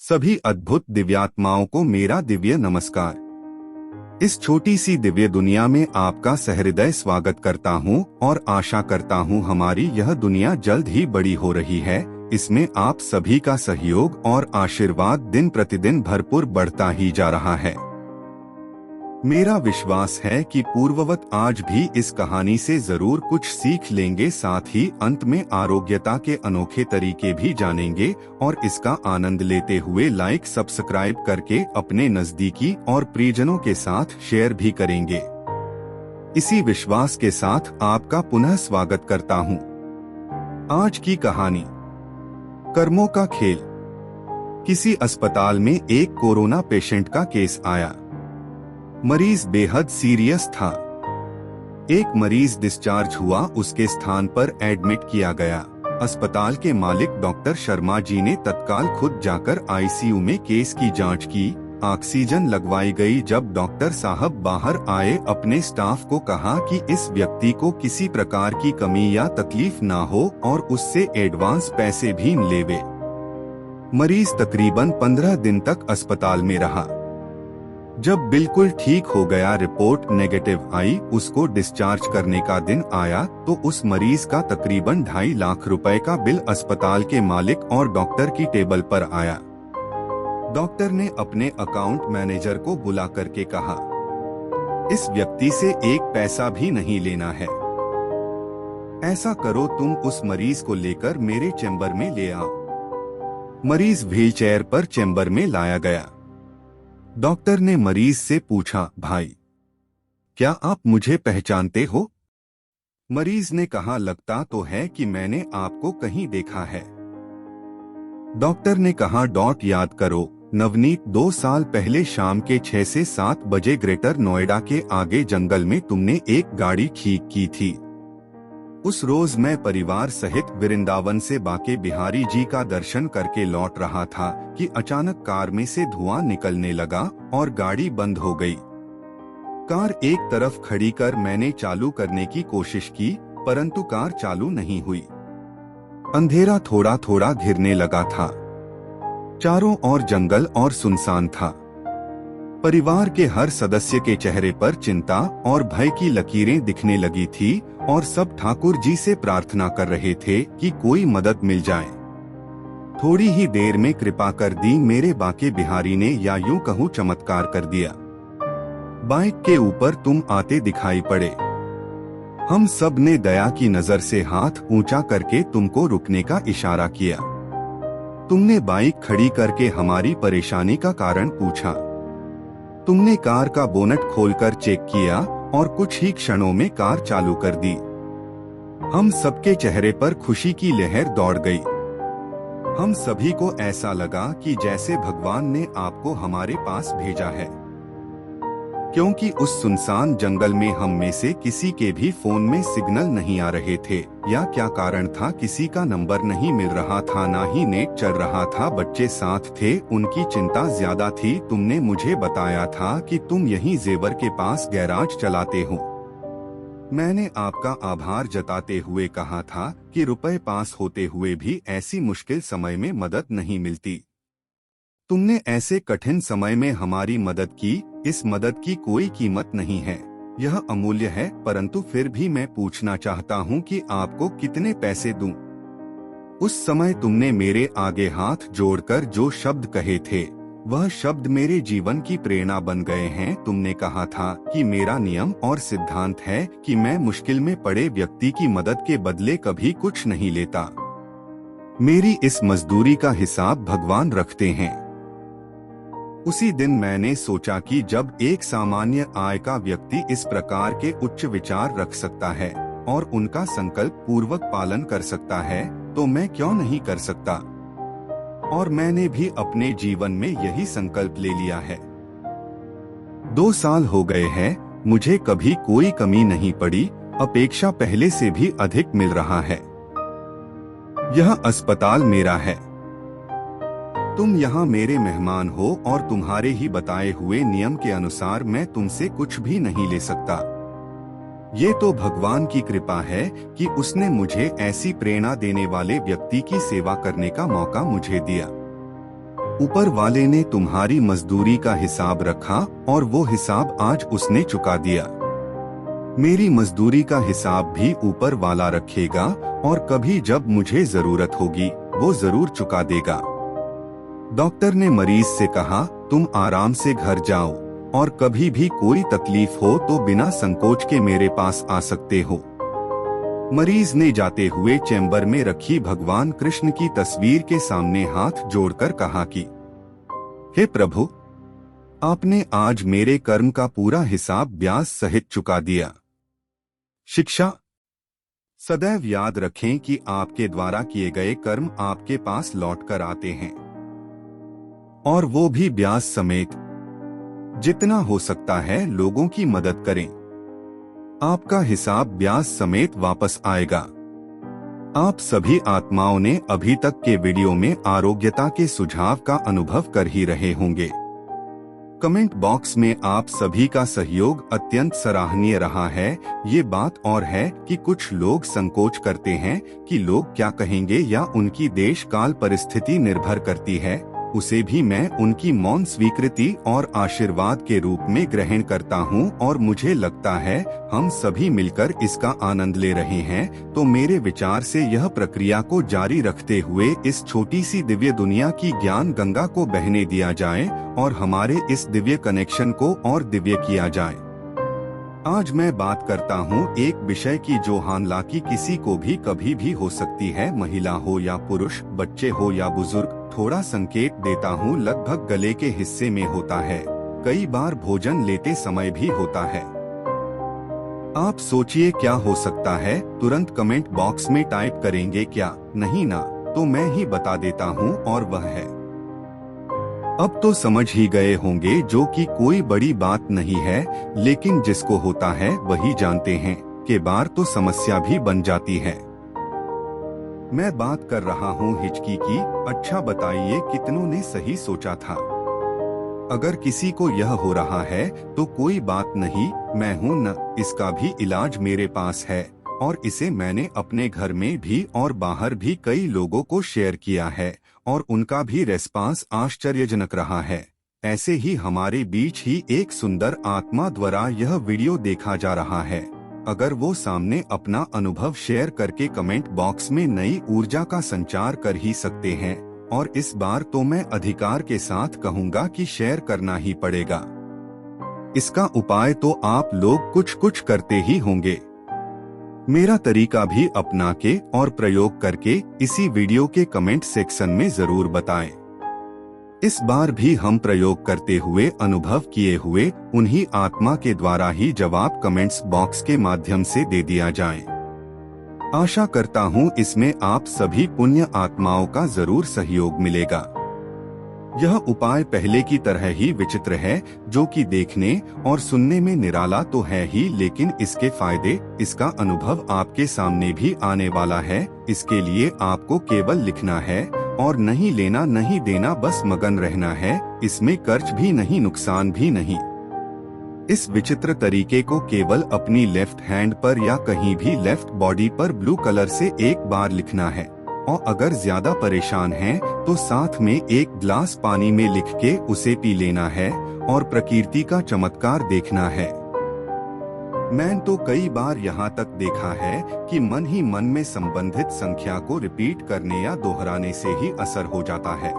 सभी अद्भुत दिव्यात्माओं को मेरा दिव्य नमस्कार। इस छोटी सी दिव्य दुनिया में आपका सहृदय स्वागत करता हूं और आशा करता हूं हमारी यह दुनिया जल्द ही बड़ी हो रही है। इसमें आप सभी का सहयोग और आशीर्वाद दिन प्रतिदिन भरपूर बढ़ता ही जा रहा है। मेरा विश्वास है कि पूर्ववत आज भी इस कहानी से जरूर कुछ सीख लेंगे, साथ ही अंत में आरोग्यता के अनोखे तरीके भी जानेंगे और इसका आनंद लेते हुए लाइक सब्सक्राइब करके अपने नजदीकी और प्रियजनों के साथ शेयर भी करेंगे। इसी विश्वास के साथ आपका पुनः स्वागत करता हूं। आज की कहानी कर्मों का खेल। किसी अस्पताल में एक कोरोना पेशेंट का केस आया। मरीज बेहद सीरियस था। एक मरीज डिस्चार्ज हुआ, उसके स्थान पर एडमिट किया गया। अस्पताल के मालिक डॉक्टर शर्मा जी ने तत्काल खुद जाकर आईसीयू में केस की जांच की। ऑक्सीजन लगवाई गई। जब डॉक्टर साहब बाहर आए, अपने स्टाफ को कहा कि इस व्यक्ति को किसी प्रकार की कमी या तकलीफ ना हो और उससे एडवांस पैसे भी लेवे। मरीज तकरीबन 15 दिन तक अस्पताल में रहा। जब बिल्कुल ठीक हो गया, रिपोर्ट नेगेटिव आई, उसको डिस्चार्ज करने का दिन आया तो उस मरीज का तकरीबन 2.5 लाख रुपए का बिल अस्पताल के मालिक और डॉक्टर की टेबल पर आया। डॉक्टर ने अपने अकाउंट मैनेजर को बुला करके कहा, इस व्यक्ति से एक पैसा भी नहीं लेना है। ऐसा करो, तुम उस मरीज को लेकर मेरे चैम्बर में ले आओ। मरीज व्हीलचेयर पर चैम्बर में लाया गया। डॉक्टर ने मरीज से पूछा, भाई क्या आप मुझे पहचानते हो? मरीज ने कहा, लगता तो है कि मैंने आपको कहीं देखा है। डॉक्टर ने कहा, याद करो, नवनीत, 2 साल पहले शाम के 6 से 7 बजे ग्रेटर नोएडा के आगे जंगल में तुमने एक गाड़ी ठीक की थी। उस रोज मैं परिवार सहित वृंदावन से बाके बिहारी जी का दर्शन करके लौट रहा था कि अचानक कार में से धुआं निकलने लगा और गाड़ी बंद हो गई। कार एक तरफ खड़ी कर मैंने चालू करने की कोशिश की, परंतु कार चालू नहीं हुई। अंधेरा थोड़ा थोड़ा घिरने लगा था। चारों ओर जंगल और सुनसान था। परिवार के हर सदस्य के चेहरे पर चिंता और भय की लकीरें दिखने लगी थी और सब ठाकुर जी से प्रार्थना कर रहे थे कि कोई मदद मिल जाए। थोड़ी ही देर में कृपा कर दी मेरे बाके बिहारी ने, या यूं कहूं चमत्कार कर दिया। बाइक के ऊपर तुम आते दिखाई पड़े। हम सब ने दया की नजर से हाथ ऊंचा करके तुमको रुकने का इशारा किया। तुमने बाइक खड़ी करके हमारी परेशानी का कारण पूछा। तुमने कार का बोनट खोलकर चेक किया और कुछ ही क्षणों में कार चालू कर दी। हम सबके चेहरे पर खुशी की लहर दौड़ गई। हम सभी को ऐसा लगा कि जैसे भगवान ने आपको हमारे पास भेजा है, क्योंकि उस सुनसान जंगल में हम में से किसी के भी फोन में सिग्नल नहीं आ रहे थे। या क्या कारण था, किसी का नंबर नहीं मिल रहा था, ना ही नेट चल रहा था। बच्चे साथ थे, उनकी चिंता ज्यादा थी। तुमने मुझे बताया था कि तुम यहीं जेवर के पास गैराज चलाते हो। मैंने आपका आभार जताते हुए कहा था कि रुपए पास होते हुए भी ऐसी मुश्किल समय में मदद नहीं मिलती। तुमने ऐसे कठिन समय में हमारी मदद की। इस मदद की कोई कीमत नहीं है, यह अमूल्य है, परंतु फिर भी मैं पूछना चाहता हूँ कि आपको कितने पैसे दूं? उस समय तुमने मेरे आगे हाथ जोड़कर जो शब्द कहे थे, वह शब्द मेरे जीवन की प्रेरणा बन गए हैं। तुमने कहा था कि मेरा नियम और सिद्धांत है कि मैं मुश्किल में पड़े व्यक्ति की मदद के बदले कभी कुछ नहीं लेता। मेरी इस मजदूरी का हिसाब भगवान रखते हैं। उसी दिन मैंने सोचा कि जब एक सामान्य आय का व्यक्ति इस प्रकार के उच्च विचार रख सकता है और उनका संकल्प पूर्वक पालन कर सकता है, तो मैं क्यों नहीं कर सकता। और मैंने भी अपने जीवन में यही संकल्प ले लिया है। 2 साल हो गए हैं, मुझे कभी कोई कमी नहीं पड़ी। अपेक्षा पहले से भी अधिक मिल रहा है। यह अस्पताल मेरा है। तुम यहाँ मेरे मेहमान हो और तुम्हारे ही बताए हुए नियम के अनुसार मैं तुमसे कुछ भी नहीं ले सकता। ये तो भगवान की कृपा है कि उसने मुझे ऐसी प्रेरणा देने वाले व्यक्ति की सेवा करने का मौका मुझे दिया। ऊपर वाले ने तुम्हारी मजदूरी का हिसाब रखा और वो हिसाब आज उसने चुका दिया। मेरी मजदूरी का हिसाब भी ऊपर वाला रखेगा और कभी जब मुझे जरूरत होगी वो जरूर चुका देगा। डॉक्टर ने मरीज से कहा, तुम आराम से घर जाओ और कभी भी कोई तकलीफ हो तो बिना संकोच के मेरे पास आ सकते हो। मरीज ने जाते हुए चैम्बर में रखी भगवान कृष्ण की तस्वीर के सामने हाथ जोड़कर कहा कि हे प्रभु, आपने आज मेरे कर्म का पूरा हिसाब ब्याज सहित चुका दिया। शिक्षा: सदैव याद रखें कि आपके द्वारा किए गए कर्म आपके पास लौट कर आते हैं, और वो भी ब्याज समेत। जितना हो सकता है लोगों की मदद करें, आपका हिसाब ब्याज समेत वापस आएगा। आप सभी आत्माओं ने अभी तक के वीडियो में आरोग्यता के सुझाव का अनुभव कर ही रहे होंगे। कमेंट बॉक्स में आप सभी का सहयोग अत्यंत सराहनीय रहा है। ये बात और है कि कुछ लोग संकोच करते हैं कि लोग क्या कहेंगे या उनकी देश काल परिस्थिति निर्भर करती है। उसे भी मैं उनकी मौन स्वीकृति और आशीर्वाद के रूप में ग्रहण करता हूं और मुझे लगता है हम सभी मिलकर इसका आनंद ले रहे हैं। तो मेरे विचार से यह प्रक्रिया को जारी रखते हुए इस छोटी सी दिव्य दुनिया की ज्ञान गंगा को बहने दिया जाए और हमारे इस दिव्य कनेक्शन को और दिव्य किया जाए। आज मैं बात करता हूँ एक विषय की जो हालांकि किसी को भी कभी भी हो सकती है, महिला हो या पुरुष, बच्चे हो या बुजुर्ग। थोड़ा संकेत देता हूँ, लगभग गले के हिस्से में होता है, कई बार भोजन लेते समय भी होता है। आप सोचिए क्या हो सकता है, तुरंत कमेंट बॉक्स में टाइप करेंगे क्या? नहीं ना, तो मैं ही बता देता हूँ और वह है, अब तो समझ ही गए होंगे, जो कि कोई बड़ी बात नहीं है, लेकिन जिसको होता है वही जानते हैं कि बार तो समस्या भी बन जाती है। मैं बात कर रहा हूँ हिचकी की। अच्छा बताइए कितनों ने सही सोचा था? अगर किसी को यह हो रहा है तो कोई बात नहीं, मैं हूँ न, इसका भी इलाज मेरे पास है और इसे मैंने अपने घर में भी और बाहर भी कई लोगों को शेयर किया है और उनका भी रेस्पॉन्स आश्चर्यजनक रहा है। ऐसे ही हमारे बीच ही एक सुंदर आत्मा द्वारा यह वीडियो देखा जा रहा है। अगर वो सामने अपना अनुभव शेयर करके कमेंट बॉक्स में नई ऊर्जा का संचार कर ही सकते हैं, और इस बार तो मैं अधिकार के साथ कहूँगा कि शेयर करना ही पड़ेगा। इसका उपाय तो आप लोग कुछ कुछ करते ही होंगे। मेरा तरीका भी अपना के और प्रयोग करके इसी वीडियो के कमेंट सेक्शन में जरूर बताएं। इस बार भी हम प्रयोग करते हुए अनुभव किए हुए उन्हीं आत्मा के द्वारा ही जवाब कमेंट्स बॉक्स के माध्यम से दे दिया जाए। आशा करता हूँ इसमें आप सभी पुण्य आत्माओं का जरूर सहयोग मिलेगा। यह उपाय पहले की तरह ही विचित्र है, जो कि देखने और सुनने में निराला तो है ही, लेकिन इसके फायदे, इसका अनुभव आपके सामने भी आने वाला है। इसके लिए आपको केवल लिखना है और नहीं लेना नहीं देना, बस मगन रहना है। इसमें खर्च भी नहीं, नुकसान भी नहीं। इस विचित्र तरीके को केवल अपनी लेफ्ट हैंड पर या कहीं भी लेफ्ट बॉडी पर ब्लू कलर से एक बार लिखना है, और अगर ज्यादा परेशान हैं तो साथ में एक गिलास पानी में लिख के उसे पी लेना है और प्रकृति का चमत्कार देखना है। मैंने तो कई बार यहाँ तक देखा है कि मन ही मन में संबंधित संख्या को रिपीट करने या दोहराने से ही असर हो जाता है।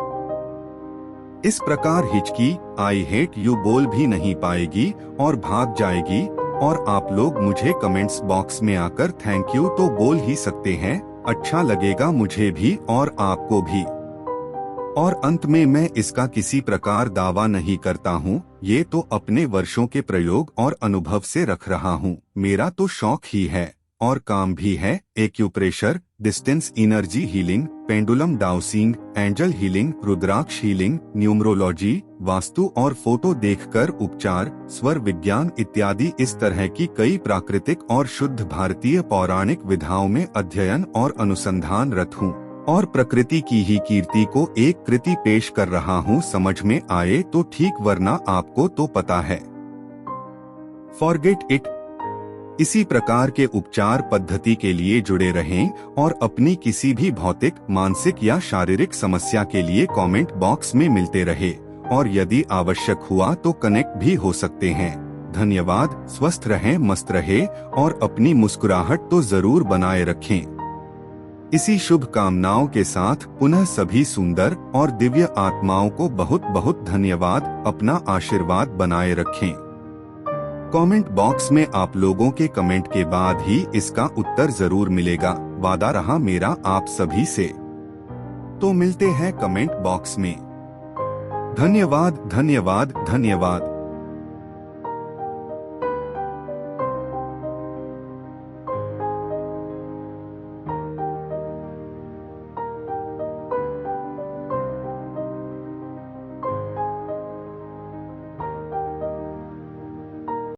इस प्रकार हिचकी आई हेट यू बोल भी नहीं पाएगी और भाग जाएगी, और आप लोग मुझे कमेंट्स बॉक्स में आकर थैंक यू तो बोल ही सकते हैं। अच्छा लगेगा मुझे भी और आपको भी। और अंत में मैं इसका किसी प्रकार दावा नहीं करता हूँ, ये तो अपने वर्षों के प्रयोग और अनुभव से रख रहा हूँ। मेरा तो शौक ही है और काम भी है। Acupressure, distance energy healing, pendulum dowsing, angel healing, rudraksha healing, numerology, vastu और फोटो देखकर उपचार, स्वर विज्ञान इत्यादि इस तरह की कई प्राकृतिक और शुद्ध भारतीय पौराणिक विधाओं में अध्ययन और अनुसंधान रत हूँ और प्रकृति की ही कीर्ति को एक कृति पेश कर रहा हूँ। समझ में आए तो ठीक, वरना आपको तो पता है। Forget it. इसी प्रकार के उपचार पद्धति के लिए जुड़े रहें और अपनी किसी भी भौतिक, मानसिक या शारीरिक समस्या के लिए कमेंट बॉक्स में मिलते रहे और यदि आवश्यक हुआ तो कनेक्ट भी हो सकते हैं। धन्यवाद। स्वस्थ रहें, मस्त रहे और अपनी मुस्कुराहट तो जरूर बनाए रखें। इसी शुभ कामनाओं के साथ पुनः सभी सुंदर और दिव्य आत्माओं को बहुत बहुत धन्यवाद। अपना आशीर्वाद बनाए रखें। कमेंट बॉक्स में आप लोगों के कमेंट के बाद ही इसका उत्तर जरूर मिलेगा, वादा रहा मेरा आप सभी से। तो मिलते हैं कमेंट बॉक्स में। धन्यवाद, धन्यवाद, धन्यवाद।